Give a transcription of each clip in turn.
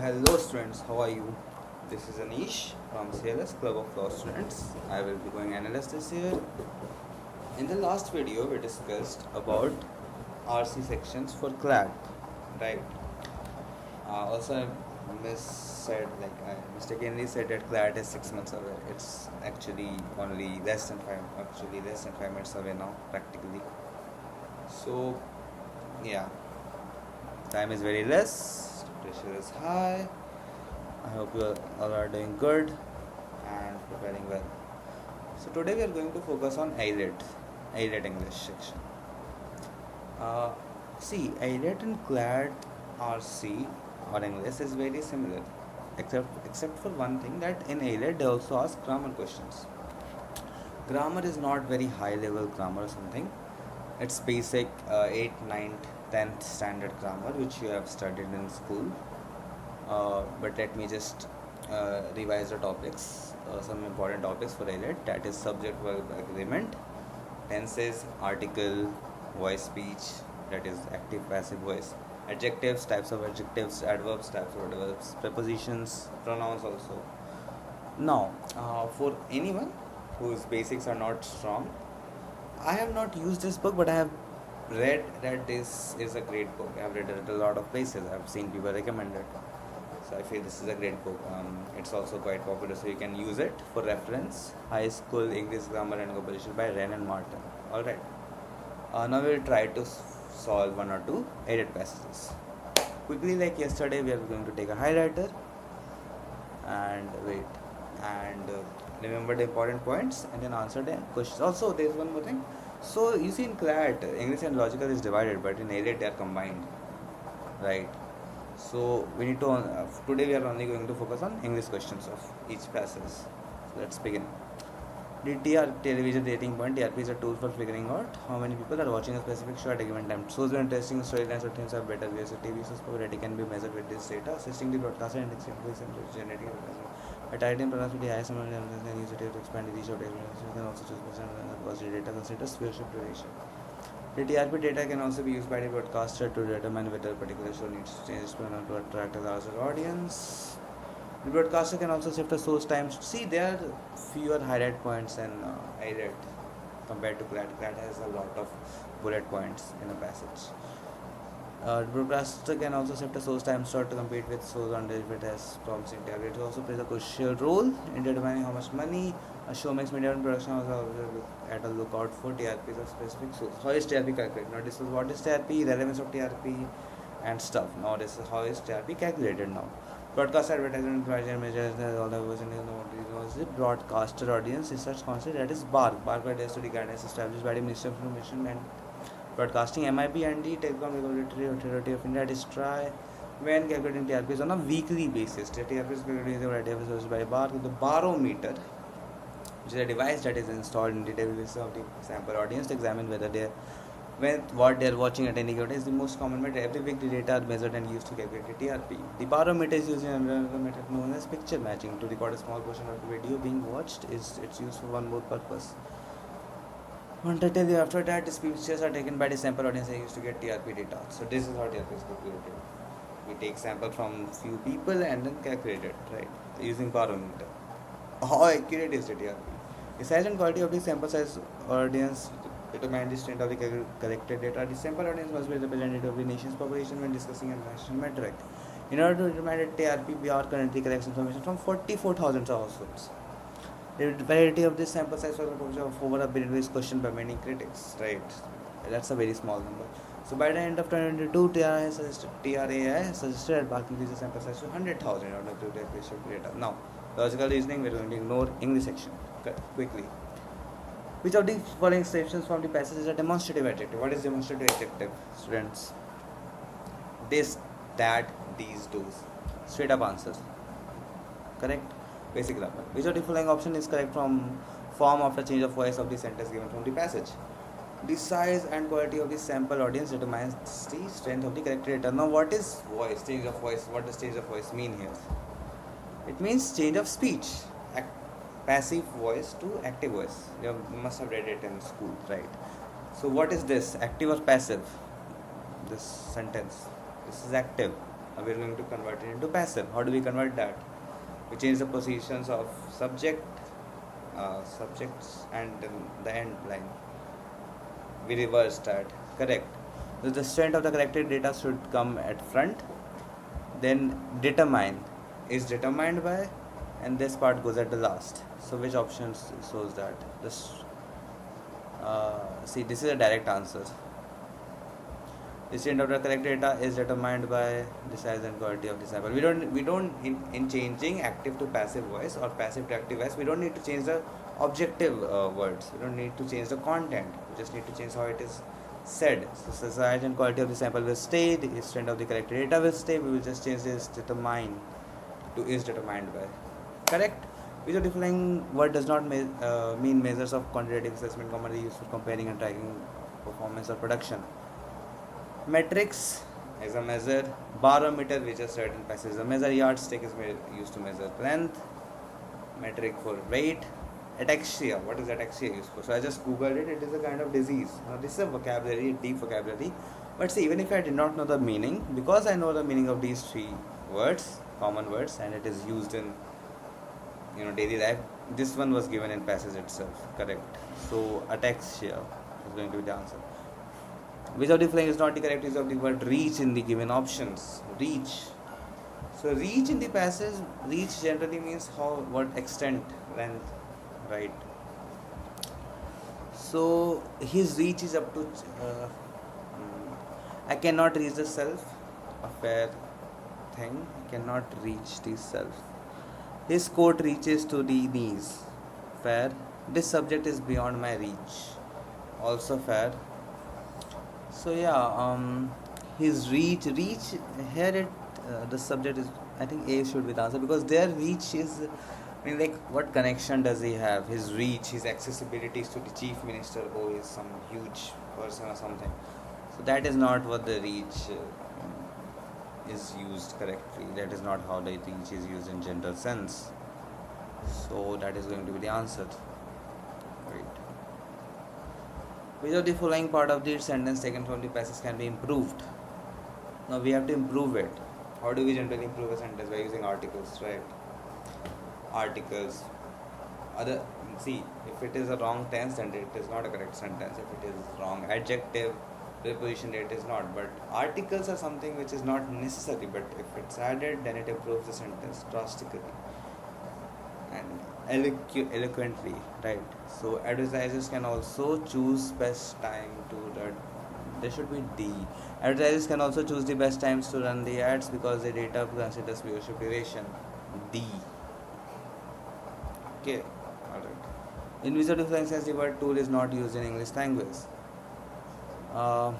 Hello students, how are you? This is Anish from CLS Club of Law Students. I will be going analyst this year. In the last video we discussed about RC sections for CLAT, right? Also I mistakenly said that CLAT is 6 months away. It's actually only less than 5 minutes away now practically. So yeah, time is very less, pressure is high. I hope you all are doing good and preparing well. So today we are going to focus on AILET English section. See, AILET and CLAT RC or English is very similar, except for one thing, that in AILET they also ask grammar questions. Grammar is not very high level grammar or something. It's basic 8th, 9th, 10th standard grammar which you have studied in school. But let me just revise the topics, some important topics for AILET. That is subject verb agreement, tenses, article, voice speech, that is active passive voice, adjectives, types of adjectives, adverbs, types of adverbs, prepositions, pronouns also. Now for anyone whose basics are not strong, I have not used this book, but I have read that this is a great book. I have read it at a lot of places. I have seen people recommend it. So I feel this is a great book. It's also quite popular, so you can use it for reference. High School English Grammar and Composition by Wren and Martin. Alright. Now we will try to solve one or two AILET passages. Quickly, like yesterday, we are going to take a highlighter and remember the important points and then answer the questions. Also, there is one more thing. So you see, in CLAT, English and logical is divided, but in AILET they are combined, right? So we need to today we are only going to focus on English questions of each passage. So let's begin. The television rating point. TRP is a tool for figuring out how many people are watching a specific show at a given time. Shows with interesting storylines or themes have better views. TV shows popularity can be measured with this data. Assisting the broadcaster and generating a title in programs with the highest amount of use it to expand the reach of data. You can also choose positive data considers viewership duration. The TRP data can also be used by the broadcaster to determine whether a particular show needs to change to attract a larger audience. The broadcaster can also shift the source time. See, there are fewer highlight points in AILET compared to CLAT. CLAT has a lot of bullet points in a passage. The broadcaster can also shift the source time slot to compete with shows on if it has promising TRP. It also plays a crucial role in determining how much money a show makes. Media and production also at a lookout for TRPs of specific source. How is TRP calculated? Now this is what is TRP, relevance of TRP and stuff. Now this is how is TRP calculated now. Broadcast advertisement measures all the version is the broadcaster audience research concept, that is BARC. BARC adheres to the guidelines established by the Ministry of Information and Broadcasting, MIB and the Telecom Regulatory Authority of India. That is TRAI. When calculating TRPs on a weekly basis, the TRP is calculated by BARC. The barometer, which is a device that is installed in the database of the sample audience to examine whether what they are watching at any given time, is the most common method. Every week the data are measured and used to calculate the TRP. The barometer is used in another method known as picture matching to record a small portion of the video being watched. It's used for one more purpose. I want to tell you, after that, the pictures are taken by the sample audience and used to get TRP data. So this is how TRP is calculated. We take sample from few people and then calculate it, right, using barometer. How accurate is the TRP? The size and quality of the sample size audience determine the strength of the collected data. The sample audience must be representative of the nation's population when discussing a national metric. In order to determine the TRP, we are currently collecting information from 44,000 households. The validity of this sample size for the purpose of over a billion is questioned by many critics, right? That's a very small number. So by the end of 2022, TRAI suggested that BARC increase the sample size to 100,000 in order to get data. Now, logical reasoning, we're going to ignore English section quickly. Which of the following statements from the passage is a demonstrative adjective? What is demonstrative adjective, students? This, that, these, those. Straight up answers. Correct? Basic grammar. Which of the following option is correct from form after change of voice of the sentence given from the passage? The size and quality of the sample audience determines the strength of the collected data. Now what is voice? Change of voice. What does change of voice mean here? It means change of speech. Passive voice to active voice. You must have read it in school, right? So what is this? Active or passive? This sentence. This is active. we are going to convert it into passive. How do we convert that? We change the positions of subjects and the end line. We reverse that. Correct. So the strength of the corrected data should come at front. Then determine is determined by, and this part goes at the last. So which option shows that? This see, this is a direct answer. The strength of the corrected data is determined by the size and quality of the sample. We don't in changing active to passive voice or passive to active voice, we don't need to change the objective words. We don't need to change the content. We just need to change how it is said. So the size and quality of the sample will stay. The strength of the corrected data will stay. We will just change this determine to is determined by. Correct. Which of the following word does not mean measures of quantitative assessment commonly used for comparing and tracking performance or production? Metrics is a measure. Barometer, which is certain passage, is a measure. Yardstick is used to measure length. Metric for weight. Ataxia, what is ataxia used for? So I just googled it. It is a kind of disease. Now this is a vocabulary, deep vocabulary. But see, even if I did not know the meaning, because I know the meaning of these three words, common words, and it is used in daily life, this one was given in passage itself. Correct. So ataxia is going to be the answer. Which of the following is not the correct use of the word reach in the given options? Reach. So reach in the passage, reach generally means what extent, length, right? So his reach is up to I cannot reach the self, a fair thing. I cannot reach the self. His coat reaches to the knees, fair. This subject is beyond my reach, also fair. So yeah, his reach here the subject is, I think A should be the answer, because their reach is, what connection does he have? His reach, his accessibility to the chief minister, who is some huge person or something. So that is not what the reach is used correctly. That is not how the reach is used in general sense. So that is going to be the answer. Right. Which of the following part of the sentence taken from the passage can be improved? Now we have to improve it. How do we generally improve a sentence? By using articles, right? Articles. See, if it is a wrong tense, then it is not a correct sentence. If it is wrong adjective, preposition, it is not. But articles are something which is not necessary, but if it's added, then it improves the sentence drastically and eloquently, right? So advertisers can also choose best time to run. There should be D. Advertisers can also choose the best times to run the ads because the data considers viewership duration. D. Okay, alright. In visual difference, the word tool is not used in English language. A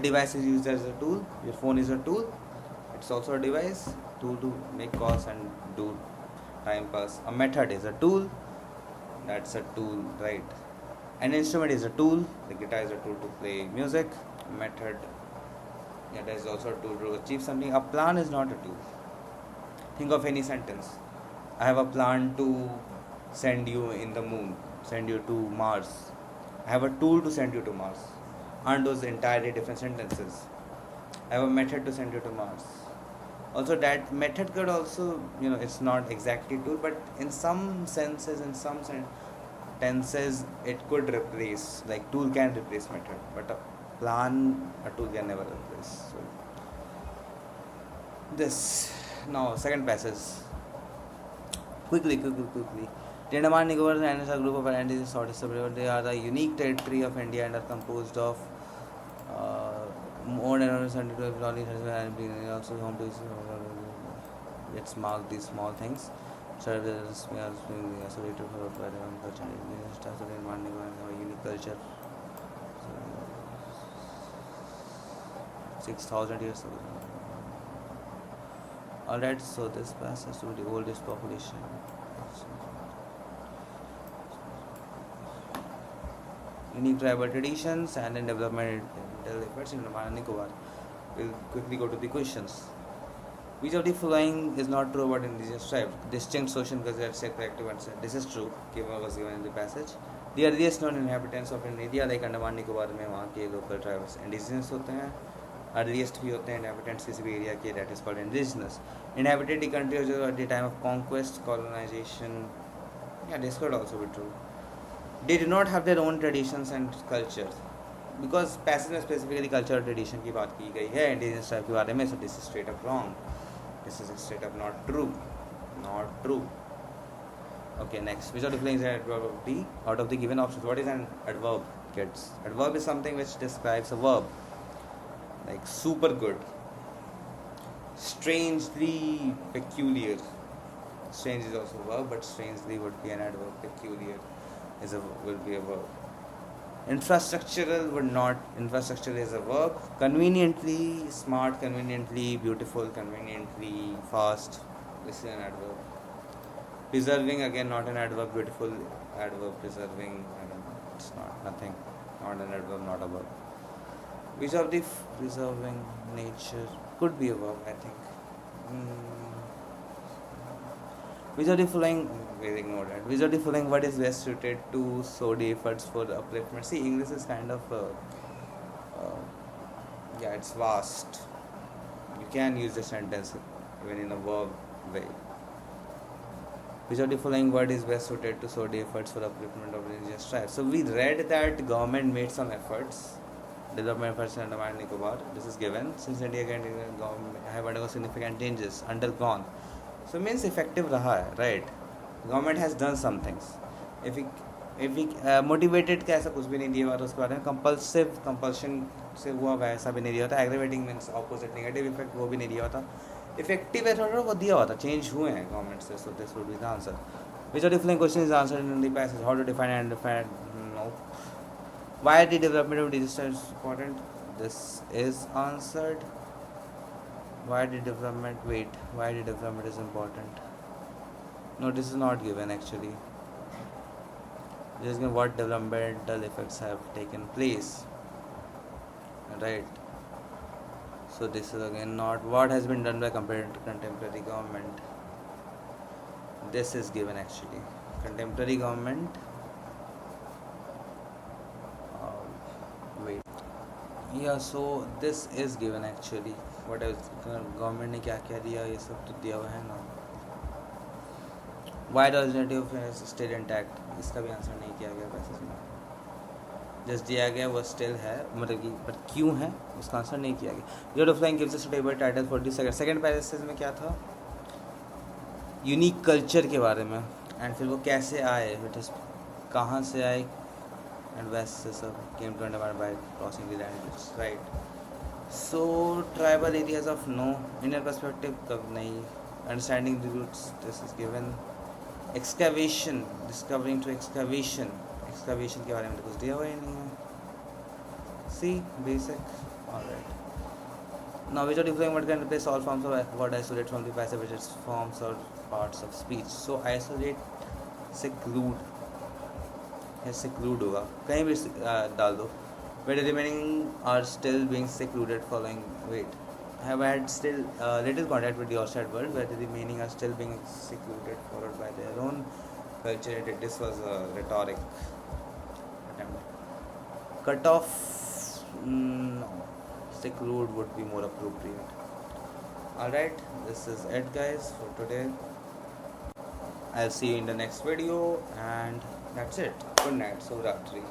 device is used as a tool. Your phone is a tool. It's also a device. Tool to make calls and do time pass. A method is a tool. That's a tool, right? An instrument is a tool. The guitar is a tool to play music. A method, that is also a tool to achieve something. A plan is not a tool. Think of any sentence. I have a plan to send you in the moon, send you to Mars. I have a tool to send you to Mars. Aren't those entirely different sentences? I have a method to send you to Mars. Also, that method could also, it's not exactly tool, but in some senses, in some tenses, it could replace, like tool can replace method, but a plan, a tool can never replace. So, this, now, second passage. Quickly. The Andaman Nicobar Islands are a group of islands southeast of river. They are the unique territory of India and are composed of more than 172 colonies and also home to. Let's mark these small things. Services we are isolated for culture. So the Andaman Nicobar have a unique culture. 6,000 years ago. Alright, so this passes to the oldest population. Unique tribal traditions and in development efforts in Andaman and Nicobar. We'll quickly go to the questions. Which of the following is not true about indigenous tribes? Distinct social culture, collective and this is true. Was given in the passage. The earliest known inhabitants of India, like Andaman Nicobar, में वहाँ के local tribes indigenous होते हैं. Earliest भी होते हैं inhabitants किसी भी एरिया के, that is called indigenous. Inhabited the country at the time of conquest, colonization. Yeah, this could also be true. They do not have their own traditions and cultures. Because passage में specifically culture और tradition की बात की गई है indigenous tribe के बारे में, so this is straight up wrong. This is straight up not true. Not true. Okay, next. Which of the following is an adverb of the out of the given options? What is an adverb, kids? Adverb is something which describes a verb. Like super good, strangely peculiar. Strange is also a verb, but strangely would be an adverb. Peculiar will be a verb. Infrastructural would not. Infrastructure is a verb. Conveniently smart, conveniently beautiful, conveniently fast. This is an adverb. Preserving, again not an adverb. Beautiful adverb. Preserving, I don't know. It's not nothing. Not an adverb. Not a verb. Which of the preserving nature could be a verb, I think. Which of the following, we'll ignore that. Which of the following word is best suited to show the efforts for upliftment? See, English is kind of, yeah, it's vast. You can use the sentence even in a verb way. Which of the following word is best suited to show the efforts for upliftment of religious tribes? So we read that government made some efforts. Development efforts in Andaman and Nicobar. This is given. Since India have undergone significant changes, undergone. So means effective raha hai, right? Government has done some things. If we motivated का ऐसा कुछ भी नहीं दिया हुआ था उसके बारे में. Compulsion से हुआ वैसा भी नहीं दिया होता. Aggravating means opposite, negative effect वो भी नहीं दिया होता. Effective है थोड़ा वो दिया होता. Change हुए हैं government से. So this would be the answer. Which of the following questions is answered in the passage? How to define and define? No. Why the development of digital is important? This is answered. Why the development is important? No, this is not given actually. This is given what developmental effects have taken place. Right. So this is again not what has been done by compared to contemporary government. This is given actually. Contemporary government. Yeah, so this is given actually. What else? Government ने क्या क्या दिया ये सब तो दिया हुआ है ना. Why the alternative is still intact? इसका भी आंसर नहीं किया गया पैसेज में. जस्ट दिया गया वो स्टिल है मतलब कि पर क्यों है उसका आंसर नहीं किया गया. Your offline gives a suitable title for the second passage में क्या था? यूनिक कल्चर के बारे में. एंड फिर वो कैसे आए, कहाँ से आए. And west came to Andaman by crossing the land bridge, right? So tribal areas of no. Inner perspective कब नहीं. Understanding the roots, this is given. Excavation, discovering to excavation के बारे में तो कुछ दिया हुआ ही नहीं है. See, basic. Alright. Now which of the following word can replace all forms of word isolate from the passive which is forms or parts of speech? So isolate, seclude. Seclude होगा कहीं भी डाल दो. Where the remaining are still being secluded following. Wait, have had still little contact with the outside world, where the remaining are still being secluded, followed by their own culture. This was a rhetoric attempt. Cut off, no. Seclude would be more appropriate. Alright, this is it guys for today. I'll see you in the next video and that's it. Good night. Subhratri.